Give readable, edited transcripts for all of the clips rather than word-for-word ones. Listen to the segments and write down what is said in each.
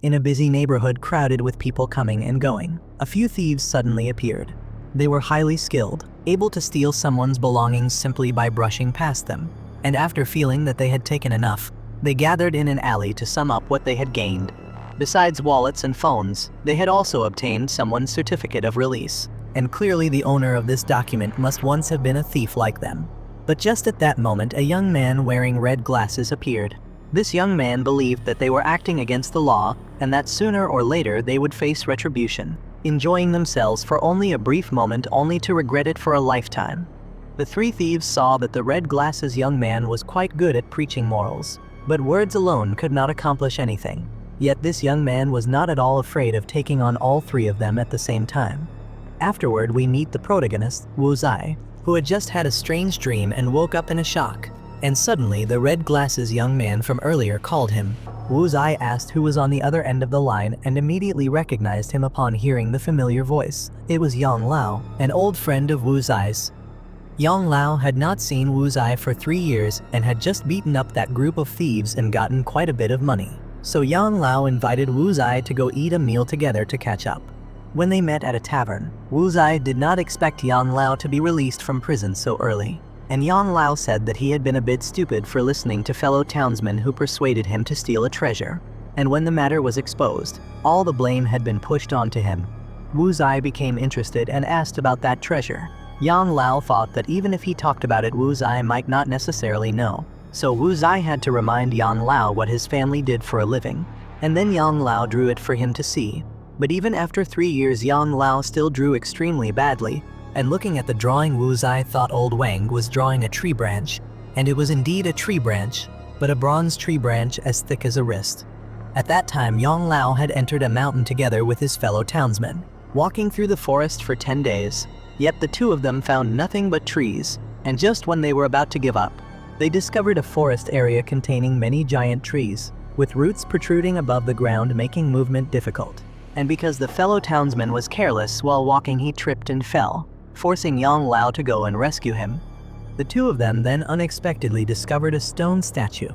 In a busy neighborhood crowded with people coming and going, a few thieves suddenly appeared. They were highly skilled, able to steal someone's belongings simply by brushing past them, and after feeling that they had taken enough, they gathered in an alley to sum up what they had gained. Besides wallets and phones, they had also obtained someone's certificate of release, and clearly the owner of this document must once have been a thief like them. But just at that moment, a young man wearing red glasses appeared. This young man believed that they were acting against the law and that sooner or later they would face retribution, enjoying themselves for only a brief moment only to regret it for a lifetime. The three thieves saw that the red glasses young man was quite good at preaching morals, but words alone could not accomplish anything. Yet this young man was not at all afraid of taking on all three of them at the same time. Afterward, we meet the protagonist, Wu Zai, who had just had a strange dream and woke up in a shock. And suddenly, the red glasses young man from earlier called him. Wu Zai asked who was on the other end of the line and immediately recognized him upon hearing the familiar voice. It was Yang Lao, an old friend of Wu Zai's. Yang Lao had not seen Wu Zai for 3 years and had just beaten up that group of thieves and gotten quite a bit of money. So Yang Lao invited Wu Zai to go eat a meal together to catch up. When they met at a tavern, Wu Zai did not expect Yang Lao to be released from prison so early, and Yang Lao said that he had been a bit stupid for listening to fellow townsmen who persuaded him to steal a treasure. And when the matter was exposed, all the blame had been pushed onto him. Wu Zai became interested and asked about that treasure. Yang Lao thought that even if he talked about it, Wu Zai might not necessarily know. So Wu Zai had to remind Yang Lao what his family did for a living, and then Yang Lao drew it for him to see. But even after 3 years, Yang Lao still drew extremely badly, and looking at the drawing, Wu Zai thought old Wang was drawing a tree branch, and it was indeed a tree branch, but a bronze tree branch as thick as a wrist. At that time, Yang Lao had entered a mountain together with his fellow townsmen, walking through the forest for 10 days. Yet the two of them found nothing but trees, and just when they were about to give up, they discovered a forest area containing many giant trees, with roots protruding above the ground making movement difficult. And because the fellow townsman was careless while walking, he tripped and fell, forcing Yang Lao to go and rescue him. The two of them then unexpectedly discovered a stone statue.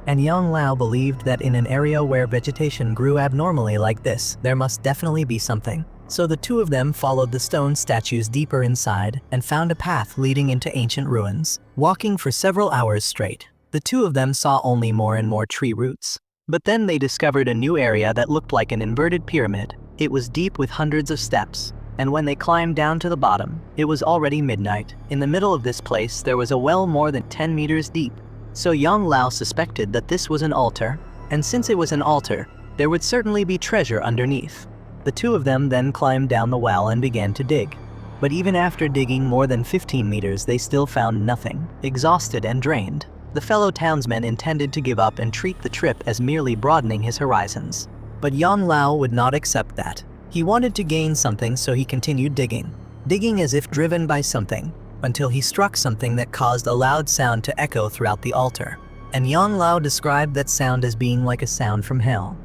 And Yang Lao believed that in an area where vegetation grew abnormally like this, there must definitely be something. So the two of them followed the stone statues deeper inside and found a path leading into ancient ruins. Walking for several hours straight, the two of them saw only more and more tree roots. But then they discovered a new area that looked like an inverted pyramid. It was deep with hundreds of steps, and when they climbed down to the bottom, it was already midnight. In the middle of this place, there was a well more than 10 meters deep. So Yang Lao suspected that this was an altar, and since it was an altar, there would certainly be treasure underneath. The two of them then climbed down the well and began to dig. But even after digging more than 15 meters, they still found nothing. Exhausted and drained, the fellow townsman intended to give up and treat the trip as merely broadening his horizons. But Yang Lao would not accept that. He wanted to gain something, so he continued digging as if driven by something, until he struck something that caused a loud sound to echo throughout the altar. And Yang Lao described that sound as being like a sound from hell.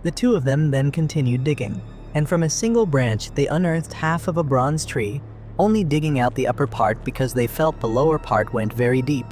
The two of them then continued digging, and from a single branch they unearthed half of a bronze tree, only digging out the upper part because they felt the lower part went very deep.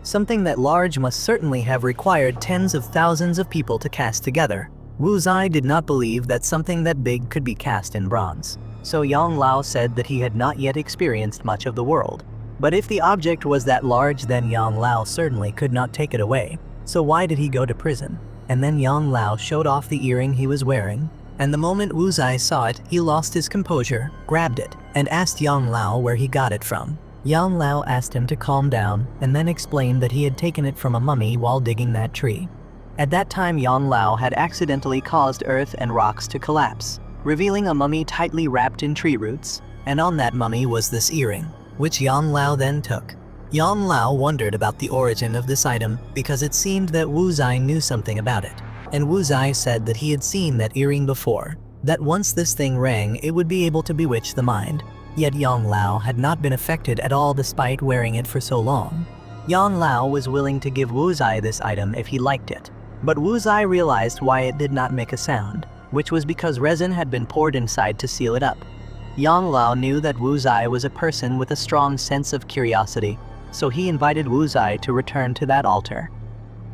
Something that large must certainly have required tens of thousands of people to cast together. Wu Zai did not believe that something that big could be cast in bronze. So Yang Lao said that he had not yet experienced much of the world. But if the object was that large, then Yang Lao certainly could not take it away. So why did he go to prison? And then Yang Lao showed off the earring he was wearing, and the moment Wu Zai saw it, he lost his composure, grabbed it, and asked Yang Lao where he got it from. Yang Lao asked him to calm down and then explained that he had taken it from a mummy while digging that tree. At that time, Yang Lao had accidentally caused earth and rocks to collapse, revealing a mummy tightly wrapped in tree roots, and on that mummy was this earring, which Yang Lao then took. Yang Lao wondered about the origin of this item because it seemed that Wu Zai knew something about it, and Wu Zai said that he had seen that earring before, that once this thing rang, it would be able to bewitch the mind. Yet Yang Lao had not been affected at all despite wearing it for so long. Yang Lao was willing to give Wu Zai this item if he liked it, but Wu Zai realized why it did not make a sound, which was because resin had been poured inside to seal it up. Yang Lao knew that Wu Zai was a person with a strong sense of curiosity, so he invited Wu Zai to return to that altar.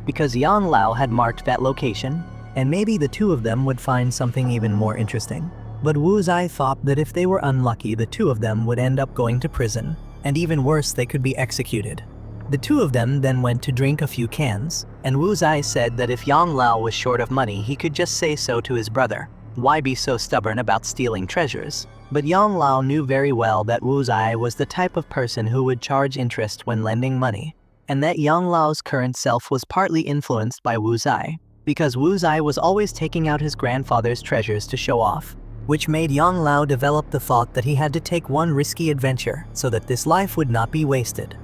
Because Yang Lao had marked that location, and maybe the two of them would find something even more interesting. But Wu Zai thought that if they were unlucky, the two of them would end up going to prison, and even worse, they could be executed. The two of them then went to drink a few cans, and Wu Zai said that if Yang Lao was short of money, he could just say so to his brother. Why be so stubborn about stealing treasures? But Yang Lao knew very well that Wu Zai was the type of person who would charge interest when lending money, and that Yang Lao's current self was partly influenced by Wu Zai, because Wu Zai was always taking out his grandfather's treasures to show off, which made Yang Lao develop the thought that he had to take one risky adventure so that this life would not be wasted.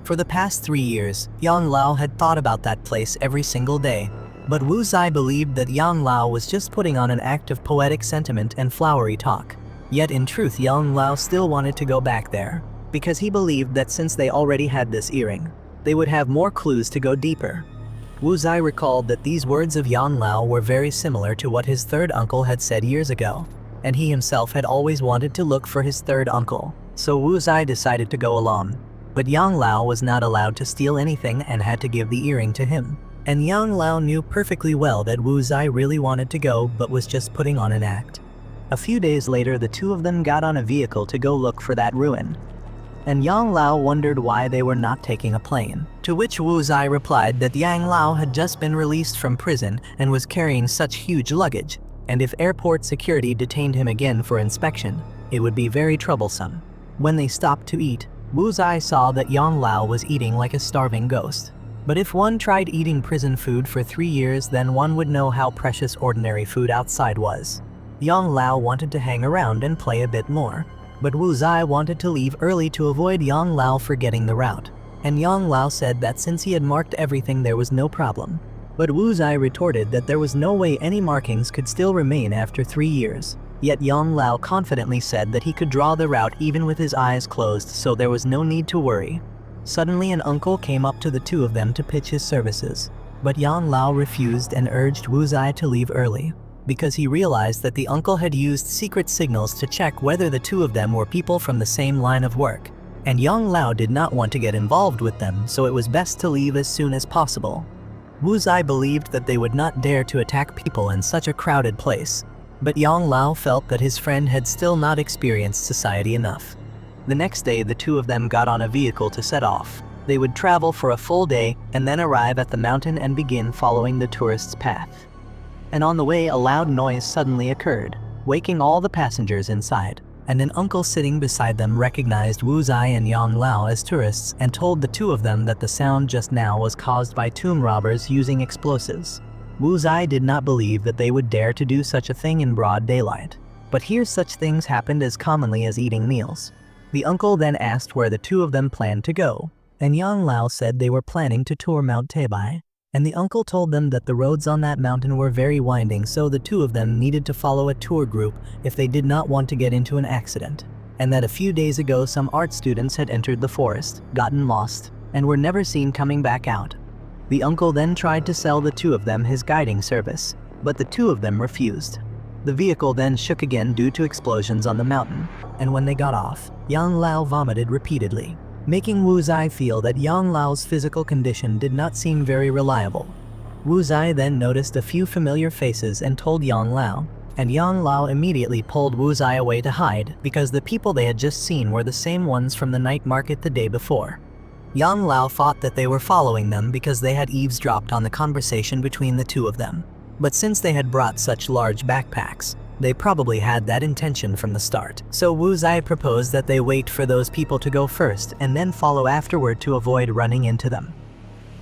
For the past 3 years, Yang Lao had thought about that place every single day, but Wu Zai believed that Yang Lao was just putting on an act of poetic sentiment and flowery talk. Yet in truth, Yang Lao still wanted to go back there, because he believed that since they already had this earring, they would have more clues to go deeper. Wu Zai recalled that these words of Yang Lao were very similar to what his third uncle had said years ago, and he himself had always wanted to look for his third uncle, so Wu Zai decided to go along. But Yang Lao was not allowed to steal anything and had to give the earring to him. And Yang Lao knew perfectly well that Wu Zai really wanted to go but was just putting on an act. A few days later, the two of them got on a vehicle to go look for that ruin. And Yang Lao wondered why they were not taking a plane, to which Wu Zai replied that Yang Lao had just been released from prison and was carrying such huge luggage, and if airport security detained him again for inspection, it would be very troublesome. When they stopped to eat, Wu Zai saw that Yang Lao was eating like a starving ghost. But if one tried eating prison food for 3 years, then one would know how precious ordinary food outside was. Yang Lao wanted to hang around and play a bit more, but Wu Zai wanted to leave early to avoid Yang Lao forgetting the route. And Yang Lao said that since he had marked everything, there was no problem. But Wu Zai retorted that there was no way any markings could still remain after 3 years. Yet Yang Lao confidently said that he could draw the route even with his eyes closed, so there was no need to worry. Suddenly an uncle came up to the two of them to pitch his services, but Yang Lao refused and urged Wu Zai to leave early, because he realized that the uncle had used secret signals to check whether the two of them were people from the same line of work, and Yang Lao did not want to get involved with them, so it was best to leave as soon as possible. Wu Zai believed that they would not dare to attack people in such a crowded place, but Yang Lao felt that his friend had still not experienced society enough. The next day, the two of them got on a vehicle to set off. They would travel for a full day and then arrive at the mountain and begin following the tourist's path. And on the way, a loud noise suddenly occurred, waking all the passengers inside, and an uncle sitting beside them recognized Wu Zai and Yang Lao as tourists and told the two of them that the sound just now was caused by tomb robbers using explosives. Wu Zai did not believe that they would dare to do such a thing in broad daylight, but here such things happened as commonly as eating meals. The uncle then asked where the two of them planned to go, and Yang Lao said they were planning to tour Mount Taebai, and the uncle told them that the roads on that mountain were very winding, so the two of them needed to follow a tour group if they did not want to get into an accident, and that a few days ago some art students had entered the forest, gotten lost, and were never seen coming back out. The uncle then tried to sell the two of them his guiding service, but the two of them refused. The vehicle then shook again due to explosions on the mountain, and when they got off, Yang Lao vomited repeatedly, making Wu Zai feel that Yang Lao's physical condition did not seem very reliable. Wu Zai then noticed a few familiar faces and told Yang Lao, and Yang Lao immediately pulled Wu Zai away to hide because the people they had just seen were the same ones from the night market the day before. Yang Lao thought that they were following them because they had eavesdropped on the conversation between the two of them. But since they had brought such large backpacks, they probably had that intention from the start. So Wu Zai proposed that they wait for those people to go first and then follow afterward to avoid running into them.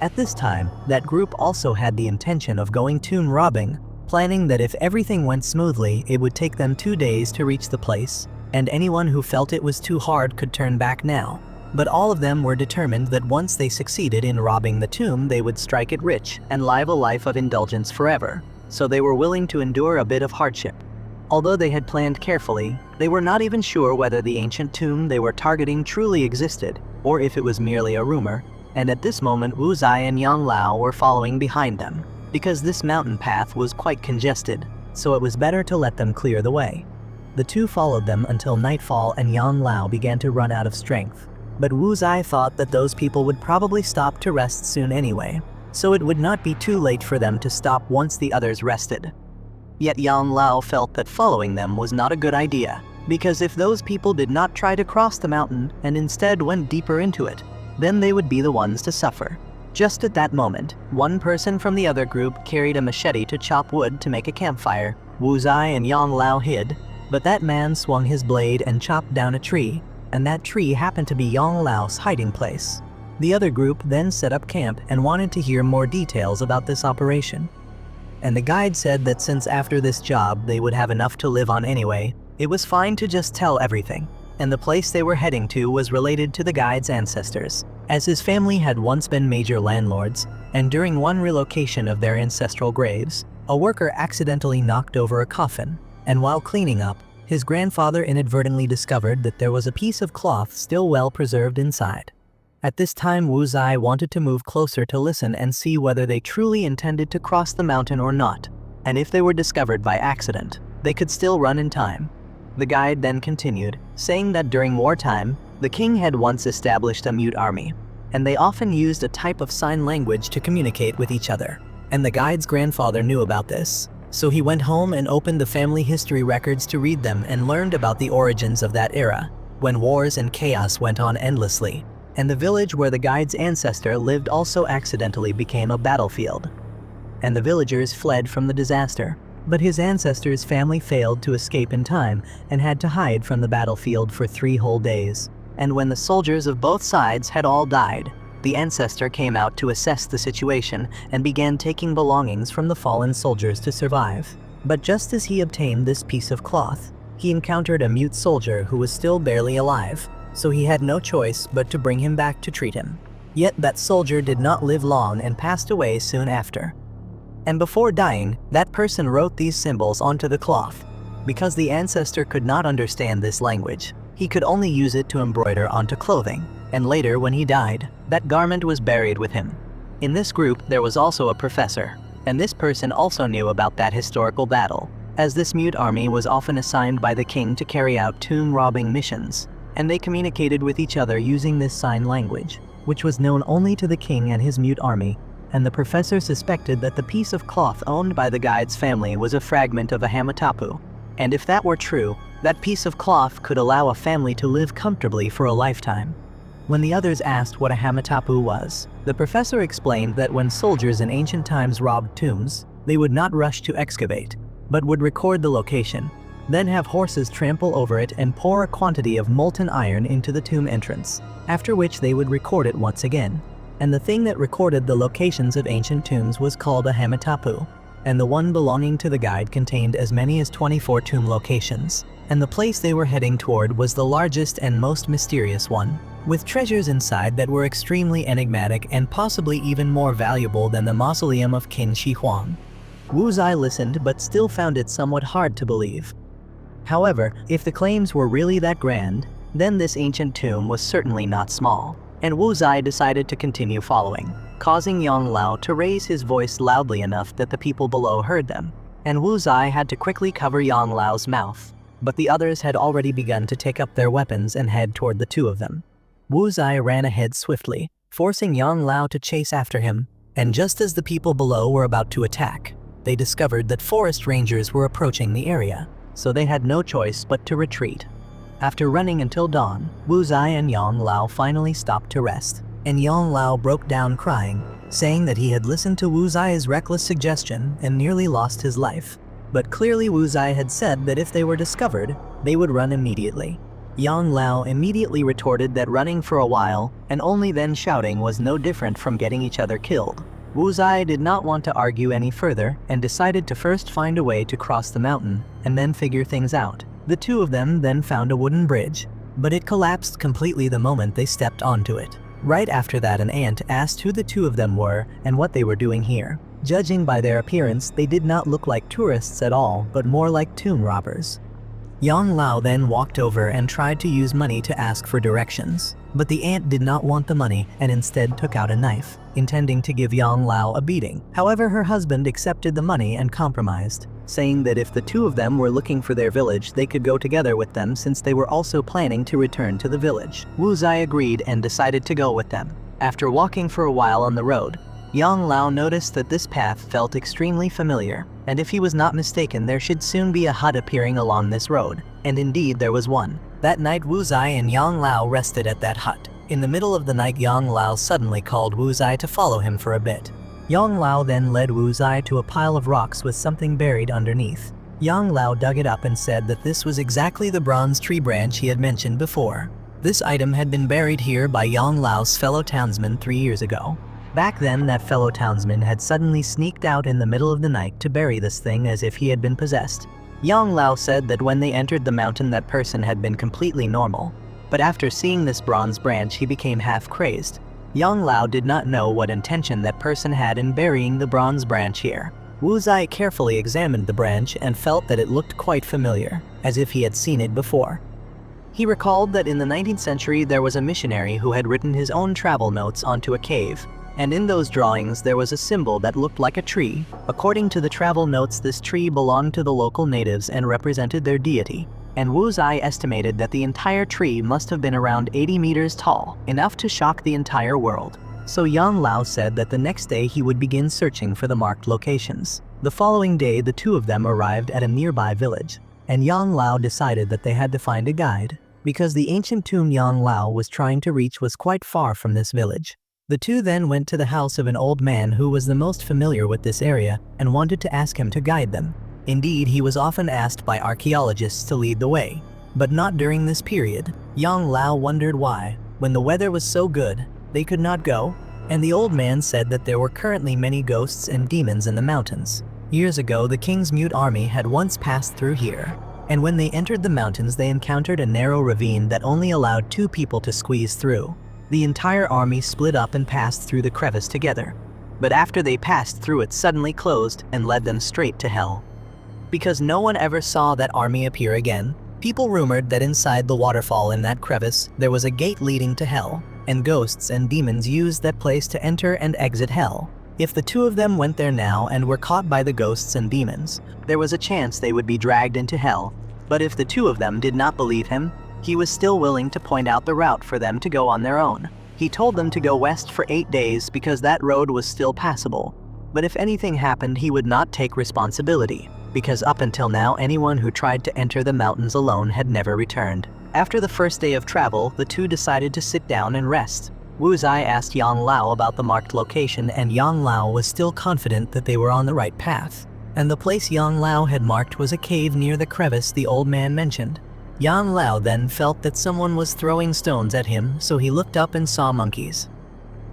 At this time, that group also had the intention of going tomb robbing, planning that if everything went smoothly, it would take them 2 days to reach the place, and anyone who felt it was too hard could turn back now. But all of them were determined that once they succeeded in robbing the tomb, they would strike it rich and live a life of indulgence forever, so they were willing to endure a bit of hardship. Although they had planned carefully, they were not even sure whether the ancient tomb they were targeting truly existed, or if it was merely a rumor, and at this moment Wu Zai and Yang Lao were following behind them, because this mountain path was quite congested, so it was better to let them clear the way. The two followed them until nightfall and Yang Lao began to run out of strength. But Wu Zai thought that those people would probably stop to rest soon anyway, so it would not be too late for them to stop once the others rested. Yet Yang Lao felt that following them was not a good idea, because if those people did not try to cross the mountain and instead went deeper into it, then they would be the ones to suffer. Just at that moment, one person from the other group carried a machete to chop wood to make a campfire. Wu Zai and Yang Lao hid, but that man swung his blade and chopped down a tree, and that tree happened to be Yang Lao's hiding place. The other group then set up camp and wanted to hear more details about this operation. And the guide said that since after this job they would have enough to live on anyway, it was fine to just tell everything. And the place they were heading to was related to the guide's ancestors, as his family had once been major landlords, and during one relocation of their ancestral graves, a worker accidentally knocked over a coffin, and while cleaning up, his grandfather inadvertently discovered that there was a piece of cloth still well preserved inside. At this time, Wu Zai wanted to move closer to listen and see whether they truly intended to cross the mountain or not, and if they were discovered by accident, they could still run in time. The guide then continued, saying that during wartime, the king had once established a mute army, and they often used a type of sign language to communicate with each other. And the guide's grandfather knew about this, so he went home and opened the family history records to read them and learned about the origins of that era, when wars and chaos went on endlessly, and the village where the guide's ancestor lived also accidentally became a battlefield. And the villagers fled from the disaster. But his ancestor's family failed to escape in time and had to hide from the battlefield for 3 whole days. And when the soldiers of both sides had all died, the ancestor came out to assess the situation and began taking belongings from the fallen soldiers to survive. But just as he obtained this piece of cloth, he encountered a mute soldier who was still barely alive, so he had no choice but to bring him back to treat him. Yet that soldier did not live long and passed away soon after. And before dying, that person wrote these symbols onto the cloth. Because the ancestor could not understand this language, he could only use it to embroider onto clothing, and later when he died, that garment was buried with him. In this group there was also a professor, and this person also knew about that historical battle, as this mute army was often assigned by the king to carry out tomb robbing missions, and they communicated with each other using this sign language, which was known only to the king and his mute army. And the professor suspected that the piece of cloth owned by the guide's family was a fragment of a hamatapu. And if that were true, that piece of cloth could allow a family to live comfortably for a lifetime. When the others asked what a hamatapu was, the professor explained that when soldiers in ancient times robbed tombs, they would not rush to excavate, but would record the location, then have horses trample over it and pour a quantity of molten iron into the tomb entrance, after which they would record it once again. And the thing that recorded the locations of ancient tombs was called a hamatapu, and the one belonging to the guide contained as many as 24 tomb locations, and the place they were heading toward was the largest and most mysterious one, with treasures inside that were extremely enigmatic and possibly even more valuable than the mausoleum of Qin Shi Huang. Wu Zai listened but still found it somewhat hard to believe. However, if the claims were really that grand, then this ancient tomb was certainly not small. And Wu Zai decided to continue following, causing Yang Lao to raise his voice loudly enough that the people below heard them. And Wu Zai had to quickly cover Yang Lao's mouth, but the others had already begun to take up their weapons and head toward the two of them. Wu Zai ran ahead swiftly, forcing Yang Lao to chase after him, and just as the people below were about to attack, they discovered that forest rangers were approaching the area, so they had no choice but to retreat. After running until dawn, Wu Zai and Yang Lao finally stopped to rest, and Yang Lao broke down crying, saying that he had listened to Wu Zai's reckless suggestion and nearly lost his life. But clearly Wu Zai had said that if they were discovered, they would run immediately. Yang Lao immediately retorted that running for a while, and only then shouting, was no different from getting each other killed. Wu Zai did not want to argue any further and decided to first find a way to cross the mountain and then figure things out. The two of them then found a wooden bridge, but it collapsed completely the moment they stepped onto it. Right after that, an ant asked who the two of them were and what they were doing here. Judging by their appearance, they did not look like tourists at all, but more like tomb robbers. Yang Lao then walked over and tried to use money to ask for directions, but the ant did not want the money and instead took out a knife, intending to give Yang Lao a beating. However, her husband accepted the money and compromised, saying that if the two of them were looking for their village, they could go together with them since they were also planning to return to the village. Wu Zai agreed and decided to go with them. After walking for a while on the road, Yang Lao noticed that this path felt extremely familiar, and if he was not mistaken there should soon be a hut appearing along this road, and indeed there was one. That night Wu Zai and Yang Lao rested at that hut. In the middle of the night Yang Lao suddenly called Wu Zai to follow him for a bit. Yang Lao then led Wu Zai to a pile of rocks with something buried underneath. Yang Lao dug it up and said that this was exactly the bronze tree branch he had mentioned before. This item had been buried here by Yang Lao's fellow townsman 3 years ago. Back then, that fellow townsman had suddenly sneaked out in the middle of the night to bury this thing as if he had been possessed. Yang Lao said that when they entered the mountain that person had been completely normal, but after seeing this bronze branch he became half crazed. Yang Lao did not know what intention that person had in burying the bronze branch here. Wu Zai carefully examined the branch and felt that it looked quite familiar, as if he had seen it before. He recalled that in the 19th century there was a missionary who had written his own travel notes onto a cave, and in those drawings there was a symbol that looked like a tree. According to the travel notes, this tree belonged to the local natives and represented their deity, and Wu Zai estimated that the entire tree must have been around 80 meters tall, enough to shock the entire world. So Yang Lao said that the next day he would begin searching for the marked locations. The following day the two of them arrived at a nearby village, and Yang Lao decided that they had to find a guide, because the ancient tomb Yang Lao was trying to reach was quite far from this village. The two then went to the house of an old man who was the most familiar with this area and wanted to ask him to guide them. Indeed, he was often asked by archaeologists to lead the way, but not during this period. Yang Lao wondered why, when the weather was so good, they could not go, and the old man said that there were currently many ghosts and demons in the mountains. Years ago, the king's mute army had once passed through here, and when they entered the mountains they encountered a narrow ravine that only allowed 2 people to squeeze through. The entire army split up and passed through the crevice together, but after they passed through it suddenly closed and led them straight to hell. Because no one ever saw that army appear again, people rumored that inside the waterfall in that crevice there was a gate leading to hell, and ghosts and demons used that place to enter and exit hell. If the two of them went there now and were caught by the ghosts and demons, there was a chance they would be dragged into hell. But if the two of them did not believe him, he was still willing to point out the route for them to go on their own. He told them to go west for 8 days because that road was still passable. But if anything happened, he would not take responsibility, because up until now anyone who tried to enter the mountains alone had never returned. After the first day of travel, the two decided to sit down and rest. Wu Zai asked Yang Lao about the marked location, and Yang Lao was still confident that they were on the right path. And the place Yang Lao had marked was a cave near the crevice the old man mentioned. Yang Lao then felt that someone was throwing stones at him, so he looked up and saw monkeys.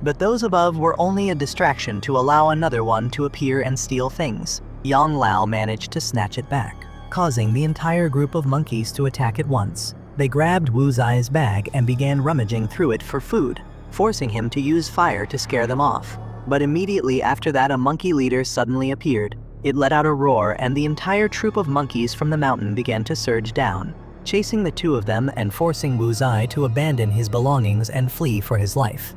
But those above were only a distraction to allow another one to appear and steal things. Yang Lao managed to snatch it back, causing the entire group of monkeys to attack at once. They grabbed Wu Zai's bag and began rummaging through it for food, forcing him to use fire to scare them off. But immediately after that a monkey leader suddenly appeared. It let out a roar and the entire troop of monkeys from the mountain began to surge down, chasing the two of them and forcing Wu Zai to abandon his belongings and flee for his life.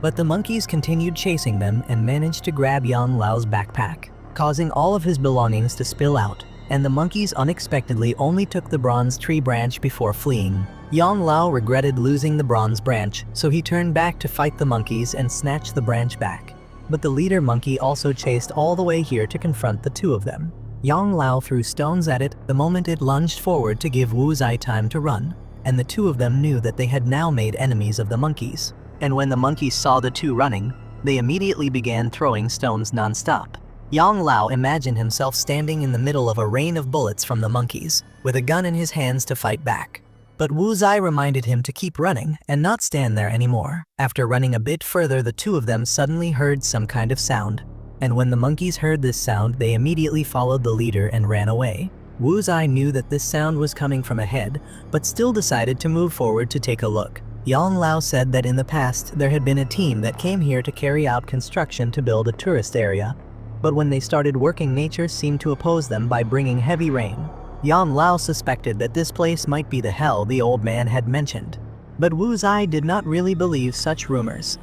But the monkeys continued chasing them and managed to grab Yang Lao's backpack, causing all of his belongings to spill out, and the monkeys unexpectedly only took the bronze tree branch before fleeing. Yang Lao regretted losing the bronze branch, so he turned back to fight the monkeys and snatched the branch back. But the leader monkey also chased all the way here to confront the two of them. Yang Lao threw stones at it the moment it lunged forward to give Wu Zai time to run, and the two of them knew that they had now made enemies of the monkeys. And when the monkeys saw the two running, they immediately began throwing stones non-stop. Yang Lao imagined himself standing in the middle of a rain of bullets from the monkeys, with a gun in his hands to fight back. But Wu Zai reminded him to keep running and not stand there anymore. After running a bit further, the two of them suddenly heard some kind of sound. And when the monkeys heard this sound, they immediately followed the leader and ran away. Wu Zai knew that this sound was coming from ahead, but still decided to move forward to take a look. Yang Lao said that in the past there had been a team that came here to carry out construction to build a tourist area. But when they started working, nature seemed to oppose them by bringing heavy rain. Yang Lao suspected that this place might be the hell the old man had mentioned. But Wu Zai did not really believe such rumors.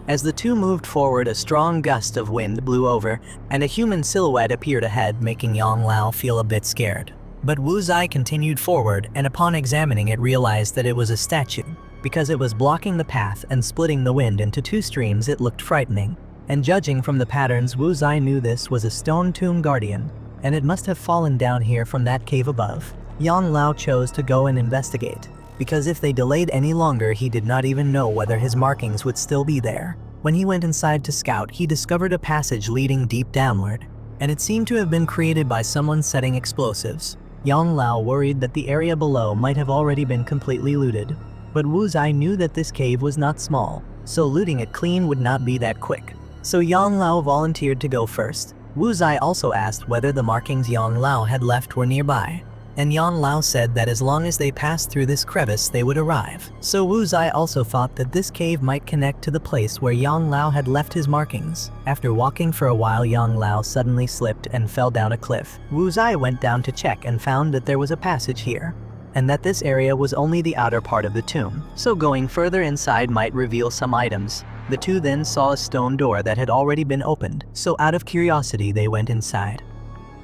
As the two moved forward, a strong gust of wind blew over, and a human silhouette appeared ahead, making Yang Lao feel a bit scared. But Wu Zai continued forward, and upon examining it realized that it was a statue. Because it was blocking the path and splitting the wind into 2 streams, it looked frightening. And judging from the patterns, Wu Zai knew this was a stone tomb guardian, and it must have fallen down here from that cave above. Yang Lao chose to go and investigate, because if they delayed any longer, he did not even know whether his markings would still be there. When he went inside to scout, he discovered a passage leading deep downward, and it seemed to have been created by someone setting explosives. Yang Lao worried that the area below might have already been completely looted, but Wu Zai knew that this cave was not small, so looting it clean would not be that quick. So Yang Lao volunteered to go first. Wu Zai also asked whether the markings Yang Lao had left were nearby, and Yang Lao said that as long as they passed through this crevice they would arrive. So Wu Zai also thought that this cave might connect to the place where Yang Lao had left his markings. After walking for a while, Yang Lao suddenly slipped and fell down a cliff. Wu Zai went down to check and found that there was a passage here, and that this area was only the outer part of the tomb, so going further inside might reveal some items. The two then saw a stone door that had already been opened, so out of curiosity they went inside.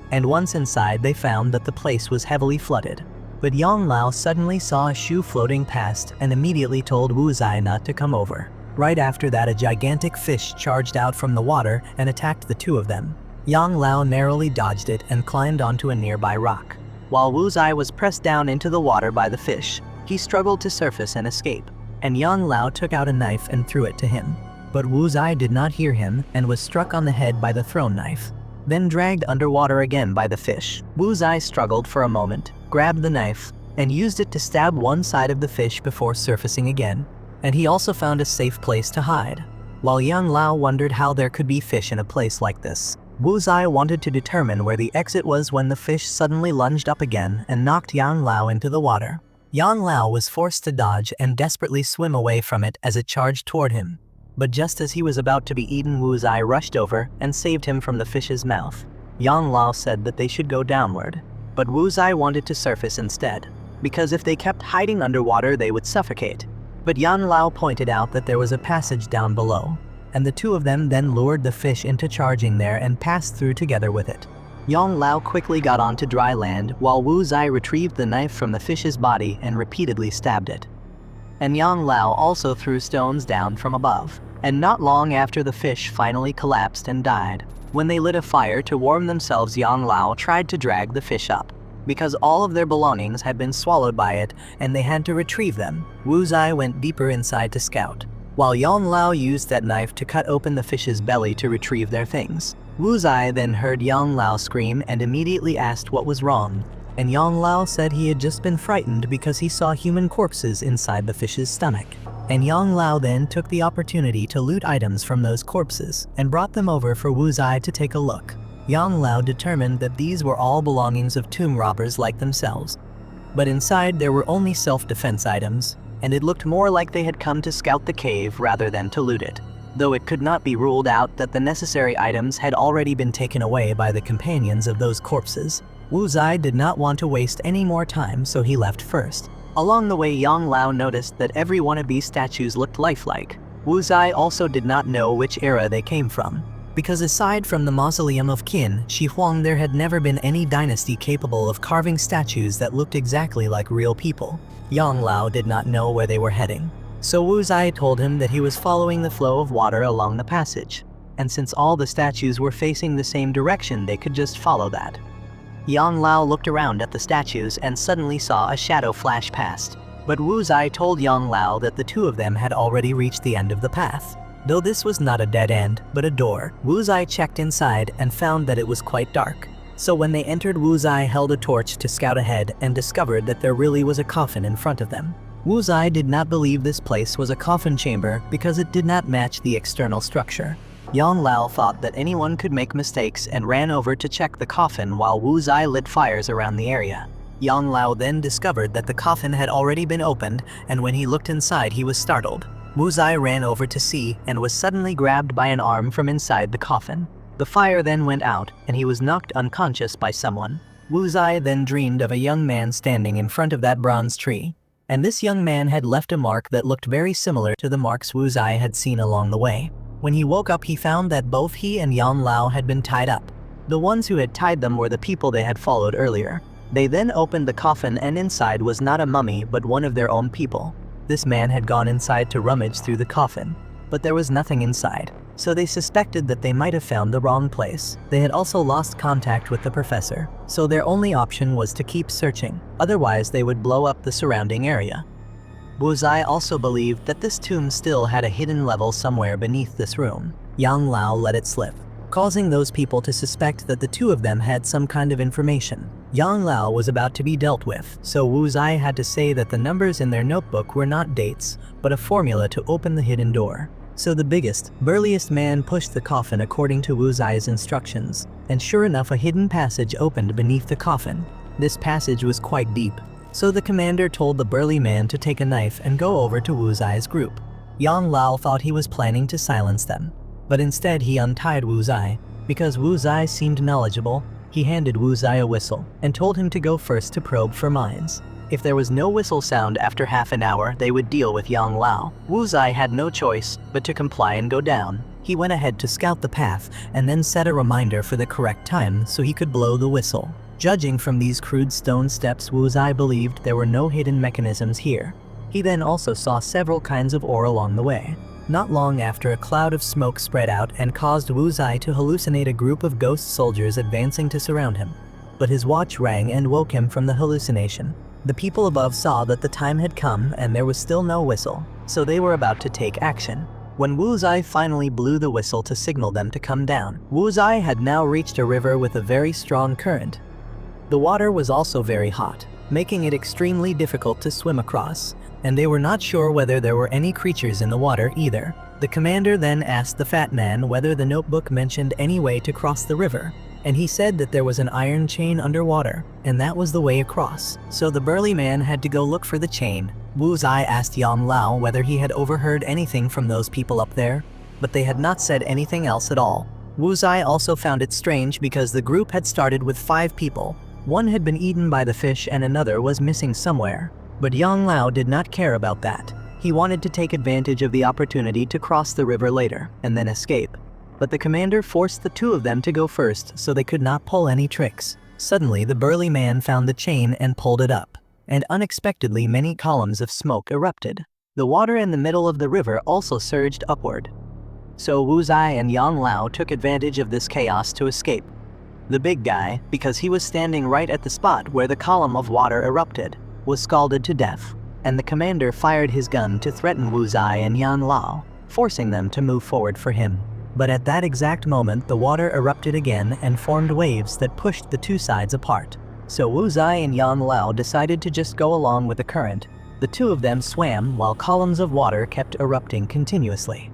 And once inside they found that the place was heavily flooded. But Yang Lao suddenly saw a shoe floating past and immediately told Wu Zai not to come over. Right after that, a gigantic fish charged out from the water and attacked the two of them. Yang Lao narrowly dodged it and climbed onto a nearby rock. While Wu Zai was pressed down into the water by the fish, he struggled to surface and escape, and Yang Lao took out a knife and threw it to him. But Wu Zai did not hear him and was struck on the head by the thrown knife, then dragged underwater again by the fish. Wu Zai struggled for a moment, grabbed the knife, and used it to stab one side of the fish before surfacing again, and he also found a safe place to hide. While Yang Lao wondered how there could be fish in a place like this, Wu Zai wanted to determine where the exit was when the fish suddenly lunged up again and knocked Yang Lao into the water. Yang Lao was forced to dodge and desperately swim away from it as it charged toward him. But just as he was about to be eaten, Wu Zai rushed over and saved him from the fish's mouth. Yang Lao said that they should go downward, but Wu Zai wanted to surface instead, because if they kept hiding underwater they would suffocate. But Yang Lao pointed out that there was a passage down below, and the two of them then lured the fish into charging there and passed through together with it. Yang Lao quickly got onto dry land while Wu Zai retrieved the knife from the fish's body and repeatedly stabbed it. And Yang Lao also threw stones down from above. And not long after, the fish finally collapsed and died. When they lit a fire to warm themselves, Yang Lao tried to drag the fish up, because all of their belongings had been swallowed by it and they had to retrieve them. Wu Zai went deeper inside to scout, while Yang Lao used that knife to cut open the fish's belly to retrieve their things. Wu Zai then heard Yang Lao scream and immediately asked what was wrong, and Yang Lao said he had just been frightened because he saw human corpses inside the fish's stomach. And Yang Lao then took the opportunity to loot items from those corpses and brought them over for Wu Zai to take a look. Yang Lao determined that these were all belongings of tomb robbers like themselves. But inside there were only self-defense items, and it looked more like they had come to scout the cave rather than to loot it. Though it could not be ruled out that the necessary items had already been taken away by the companions of those corpses. Wu Zai did not want to waste any more time, so he left first. Along the way, Yang Lao noticed that every one of these statues looked lifelike. Wu Zai also did not know which era they came from, because aside from the mausoleum of Qin Shi Huang, there had never been any dynasty capable of carving statues that looked exactly like real people. Yang Lao did not know where they were heading, so Wu Zai told him that he was following the flow of water along the passage, and since all the statues were facing the same direction, they could just follow that. Yang Lao looked around at the statues and suddenly saw a shadow flash past, but Wu Zai told Yang Lao that the two of them had already reached the end of the path. Though this was not a dead end, but a door, Wu Zai checked inside and found that it was quite dark. So when they entered, Wu Zai held a torch to scout ahead and discovered that there really was a coffin in front of them. Wu Zai did not believe this place was a coffin chamber because it did not match the external structure. Yang Lao thought that anyone could make mistakes and ran over to check the coffin while Wu Zai lit fires around the area. Yang Lao then discovered that the coffin had already been opened, and when he looked inside he was startled. Wu Zai ran over to see and was suddenly grabbed by an arm from inside the coffin. The fire then went out and he was knocked unconscious by someone. Wu Zai then dreamed of a young man standing in front of that bronze tree, and this young man had left a mark that looked very similar to the marks Wu Zai had seen along the way. When he woke up, he found that both he and Yang Lao had been tied up. The ones who had tied them were the people they had followed earlier. They then opened the coffin, and inside was not a mummy but one of their own people. This man had gone inside to rummage through the coffin, but there was nothing inside. so they suspected that they might have found the wrong place. They had also lost contact with the professor, so their only option was to keep searching, otherwise they would blow up the surrounding area. Wu Zai also believed that this tomb still had a hidden level somewhere beneath this room. Yang Lao let it slip, causing those people to suspect that the two of them had some kind of information. Yang Lao was about to be dealt with, so Wu Zai had to say that the numbers in their notebook were not dates, but a formula to open the hidden door. So the biggest, burliest man pushed the coffin according to Wu Zai's instructions, and sure enough a hidden passage opened beneath the coffin. This passage was quite deep, so the commander told the burly man to take a knife and go over to Wu Zai's group. Yang Lao thought he was planning to silence them, but instead he untied Wu Zai. Because Wu Zai seemed knowledgeable, he handed Wu Zai a whistle and told him to go first to probe for mines. If there was no whistle sound after half an hour, they would deal with Yang Lao. Wu Zai had no choice but to comply and go down. He went ahead to scout the path and then set a reminder for the correct time so he could blow the whistle. Judging from these crude stone steps, Wu Zai believed there were no hidden mechanisms here. He then also saw several kinds of ore along the way. Not long after, a cloud of smoke spread out and caused Wu Zai to hallucinate a group of ghost soldiers advancing to surround him. But his watch rang and woke him from the hallucination. The people above saw that the time had come and there was still no whistle, so they were about to take action. When Wu Zai finally blew the whistle to signal them to come down, Wu Zai had now reached a river with a very strong current. The water was also very hot, making it extremely difficult to swim across, and they were not sure whether there were any creatures in the water either. The commander then asked the fat man whether the notebook mentioned any way to cross the river, and he said that there was an iron chain underwater, and that was the way across. So the burly man had to go look for the chain. Wu Zai asked Yang Lao whether he had overheard anything from those people up there, but they had not said anything else at all. Wu Zai also found it strange because the group had started with 5 people. One had been eaten by the fish and another was missing somewhere. But Yang Lao did not care about that. He wanted to take advantage of the opportunity to cross the river later and then escape. But the commander forced the 2 of them to go first so they could not pull any tricks. Suddenly the burly man found the chain and pulled it up, and unexpectedly many columns of smoke erupted. The water in the middle of the river also surged upward. So Wu Zai and Yang Lao took advantage of this chaos to escape. The big guy, because he was standing right at the spot where the column of water erupted, was scalded to death, and the commander fired his gun to threaten Wu Zai and Yang Lao, forcing them to move forward for him. But at that exact moment the water erupted again and formed waves that pushed the 2 sides apart. So Wu Zai and Yang Lao decided to just go along with the current. The 2 of them swam while columns of water kept erupting continuously.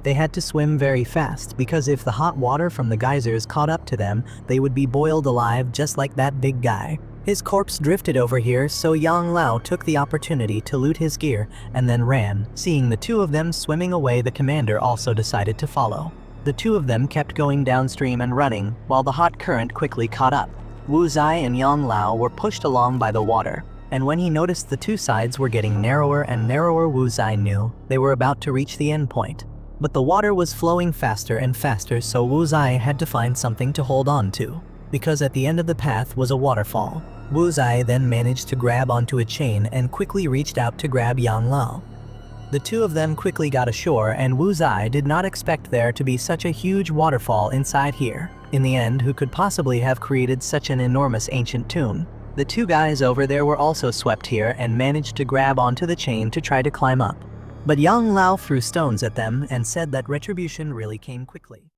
They had to swim very fast because if the hot water from the geysers caught up to them, they would be boiled alive just like that big guy. His corpse drifted over here, so Yang Lao took the opportunity to loot his gear and then ran. Seeing the 2 of them swimming away, the commander also decided to follow. The 2 of them kept going downstream and running, while the hot current quickly caught up. Wu Zai and Yang Lao were pushed along by the water, and when he noticed the 2 sides were getting narrower and narrower, Wu Zai knew they were about to reach the end point. But the water was flowing faster and faster, so Wu Zai had to find something to hold on to, because at the end of the path was a waterfall. Wu Zai then managed to grab onto a chain and quickly reached out to grab Yang Lao. The 2 of them quickly got ashore, and Wu Zai did not expect there to be such a huge waterfall inside here. In the end, who could possibly have created such an enormous ancient tomb? The 2 guys over there were also swept here and managed to grab onto the chain to try to climb up. But Yang Lao threw stones at them and said that retribution really came quickly.